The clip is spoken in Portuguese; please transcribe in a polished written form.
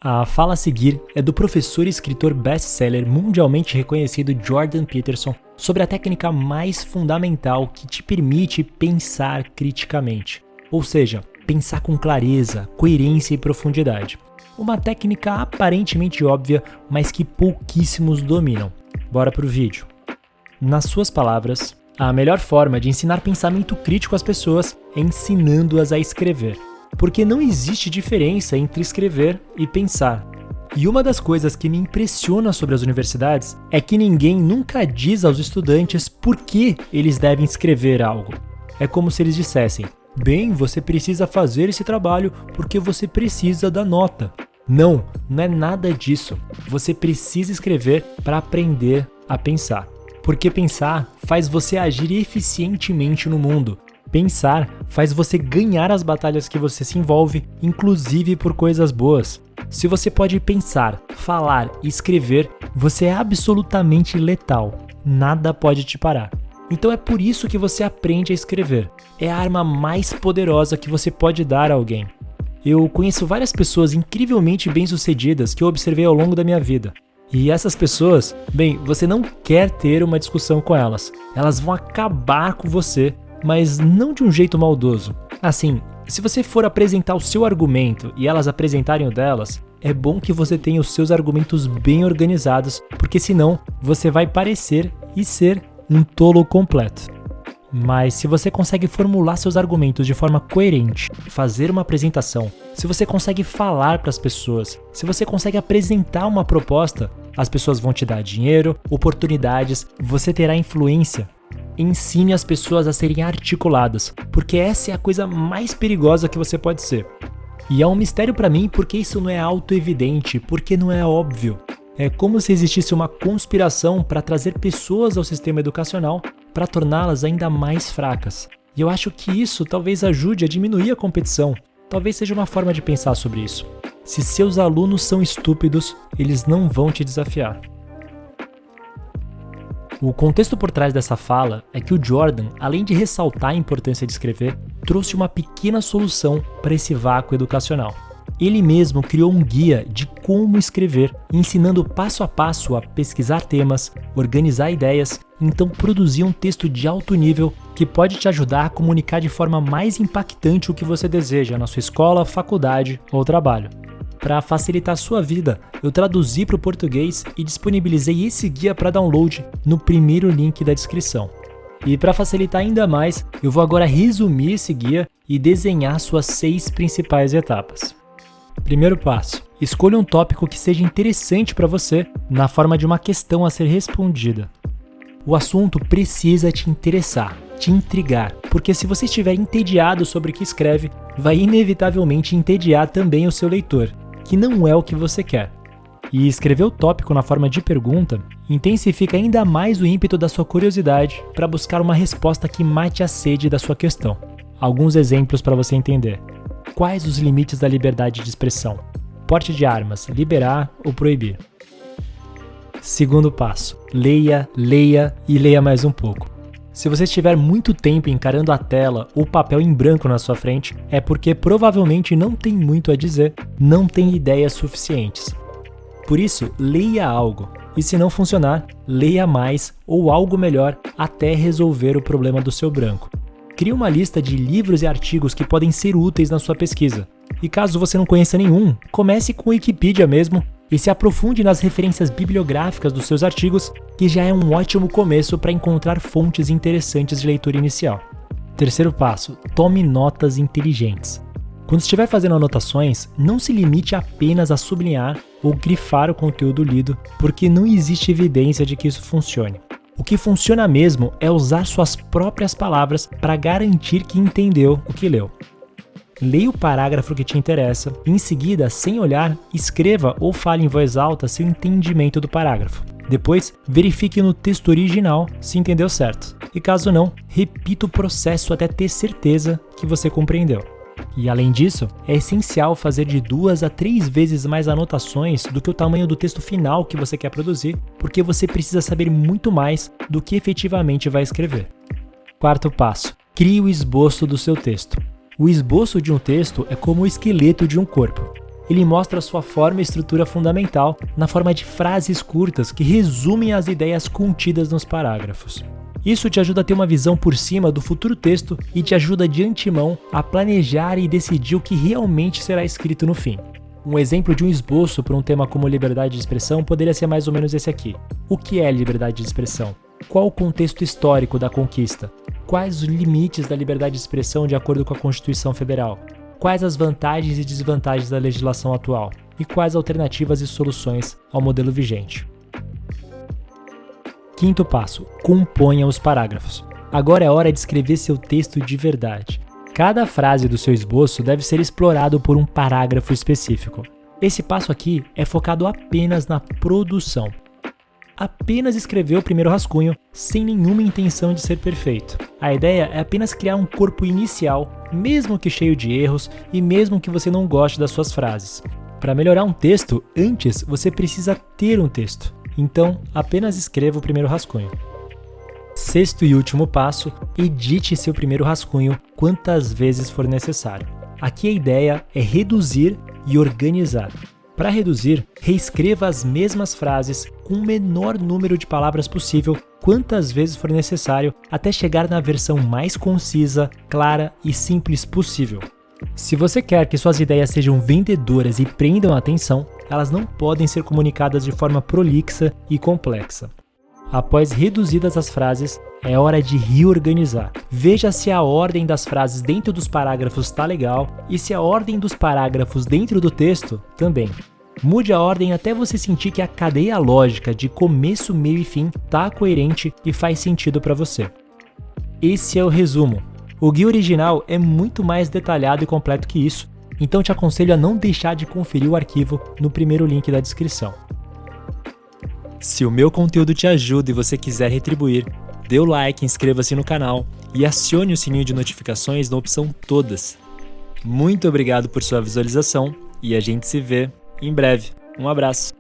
A fala a seguir é do professor e escritor best-seller mundialmente reconhecido Jordan Peterson sobre a técnica mais fundamental que te permite pensar criticamente, ou seja, pensar com clareza, coerência e profundidade. Uma técnica aparentemente óbvia, mas que pouquíssimos dominam. Bora pro vídeo. Nas suas palavras, a melhor forma de ensinar pensamento crítico às pessoas é ensinando-as a escrever. Porque não existe diferença entre escrever e pensar. E uma das coisas que me impressiona sobre as universidades é que ninguém nunca diz aos estudantes por que eles devem escrever algo. É como se eles dissessem: bem, você precisa fazer esse trabalho porque você precisa da nota. Não é nada disso. Você precisa escrever para aprender a pensar. Porque pensar faz você agir eficientemente no mundo. Pensar faz você ganhar as batalhas que você se envolve, inclusive por coisas boas. Se você pode pensar, falar e escrever, você é absolutamente letal. Nada pode te parar. Então é por isso que você aprende a escrever. É a arma mais poderosa que você pode dar a alguém. Eu conheço várias pessoas incrivelmente bem-sucedidas que eu observei ao longo da minha vida. E essas pessoas, bem, você não quer ter uma discussão com elas. Elas vão acabar com você, mas não de um jeito maldoso. Assim, se você for apresentar o seu argumento e elas apresentarem o delas, é bom que você tenha os seus argumentos bem organizados, porque senão você vai parecer e ser um tolo completo. Mas se você consegue formular seus argumentos de forma coerente, fazer uma apresentação, se você consegue falar para as pessoas, se você consegue apresentar uma proposta, as pessoas vão te dar dinheiro, oportunidades, você terá influência. Ensine as pessoas a serem articuladas, porque essa é a coisa mais perigosa que você pode ser. E é um mistério para mim porque isso não é autoevidente, porque não é óbvio. É como se existisse uma conspiração para trazer pessoas ao sistema educacional para torná-las ainda mais fracas. E eu acho que isso talvez ajude a diminuir a competição. Talvez seja uma forma de pensar sobre isso. Se seus alunos são estúpidos, eles não vão te desafiar. O contexto por trás dessa fala é que o Jordan, além de ressaltar a importância de escrever, trouxe uma pequena solução para esse vácuo educacional. Ele mesmo criou um guia de como escrever, ensinando passo a passo a pesquisar temas, organizar ideias, então produzir um texto de alto nível que pode te ajudar a comunicar de forma mais impactante o que você deseja na sua escola, faculdade ou trabalho. Para facilitar a sua vida, eu traduzi para o português e disponibilizei esse guia para download no primeiro link da descrição. E para facilitar ainda mais, eu vou agora resumir esse guia e desenhar suas 6 principais etapas. Primeiro passo: escolha um tópico que seja interessante para você na forma de uma questão a ser respondida. O assunto precisa te interessar, te intrigar, porque se você estiver entediado sobre o que escreve, vai inevitavelmente entediar também o seu leitor, que não é o que você quer. E escrever o tópico na forma de pergunta intensifica ainda mais o ímpeto da sua curiosidade para buscar uma resposta que mate a sede da sua questão. Alguns exemplos para você entender. Quais os limites da liberdade de expressão? Porte de armas, liberar ou proibir? Segundo passo: leia, leia e leia mais um pouco. Se você estiver muito tempo encarando a tela ou papel em branco na sua frente, é porque provavelmente não tem muito a dizer, não tem ideias suficientes. Por isso, leia algo. E se não funcionar, leia mais ou algo melhor até resolver o problema do seu branco. Crie uma lista de livros e artigos que podem ser úteis na sua pesquisa. E caso você não conheça nenhum, comece com o Wikipedia mesmo e se aprofunde nas referências bibliográficas dos seus artigos, que já é um ótimo começo para encontrar fontes interessantes de leitura inicial. Terceiro passo: tome notas inteligentes. Quando estiver fazendo anotações, não se limite apenas a sublinhar ou grifar o conteúdo lido, porque não existe evidência de que isso funcione. O que funciona mesmo é usar suas próprias palavras para garantir que entendeu o que leu. Leia o parágrafo que te interessa e, em seguida, sem olhar, escreva ou fale em voz alta seu entendimento do parágrafo. Depois, verifique no texto original se entendeu certo. E caso não, repita o processo até ter certeza que você compreendeu. E além disso, é essencial fazer de 2 a 3 vezes mais anotações do que o tamanho do texto final que você quer produzir, porque você precisa saber muito mais do que efetivamente vai escrever. Quarto passo: crie o esboço do seu texto. O esboço de um texto é como o esqueleto de um corpo. ele mostra sua forma e estrutura fundamental na forma de frases curtas que resumem as ideias contidas nos parágrafos. Isso te ajuda a ter uma visão por cima do futuro texto e te ajuda de antemão a planejar e decidir o que realmente será escrito no fim. Um exemplo de um esboço para um tema como liberdade de expressão poderia ser mais ou menos esse aqui. O que é liberdade de expressão? Qual o contexto histórico da conquista? Quais os limites da liberdade de expressão de acordo com a Constituição Federal? Quais as vantagens e desvantagens da legislação atual? E quais alternativas e soluções ao modelo vigente? Quinto passo, componha os parágrafos. Agora é hora de escrever seu texto de verdade. Cada frase do seu esboço deve ser explorado por um parágrafo específico. Esse passo aqui é focado apenas na produção. Apenas escrever o primeiro rascunho sem nenhuma intenção de ser perfeito. A ideia é apenas criar um corpo inicial, mesmo que cheio de erros e mesmo que você não goste das suas frases. Para melhorar um texto, antes você precisa ter um texto. Então, apenas escreva o primeiro rascunho. Sexto e último passo, edite seu primeiro rascunho quantas vezes for necessário. Aqui a ideia é reduzir e organizar. Para reduzir, reescreva as mesmas frases com o menor número de palavras possível quantas vezes for necessário até chegar na versão mais concisa, clara e simples possível. Se você quer que suas ideias sejam vendedoras e prendam a atenção, elas não podem ser comunicadas de forma prolixa e complexa. Após reduzidas as frases, é hora de reorganizar. Veja se a ordem das frases dentro dos parágrafos está legal e se a ordem dos parágrafos dentro do texto também. Mude a ordem até você sentir que a cadeia lógica de começo, meio e fim está coerente e faz sentido para você. Esse é o resumo. O guia original é muito mais detalhado e completo que isso, então te aconselho a não deixar de conferir o arquivo no primeiro link da descrição. Se o meu conteúdo te ajuda e você quiser retribuir, dê o like, inscreva-se no canal e acione o sininho de notificações na opção Todas. Muito obrigado por sua visualização e a gente se vê em breve. Um abraço!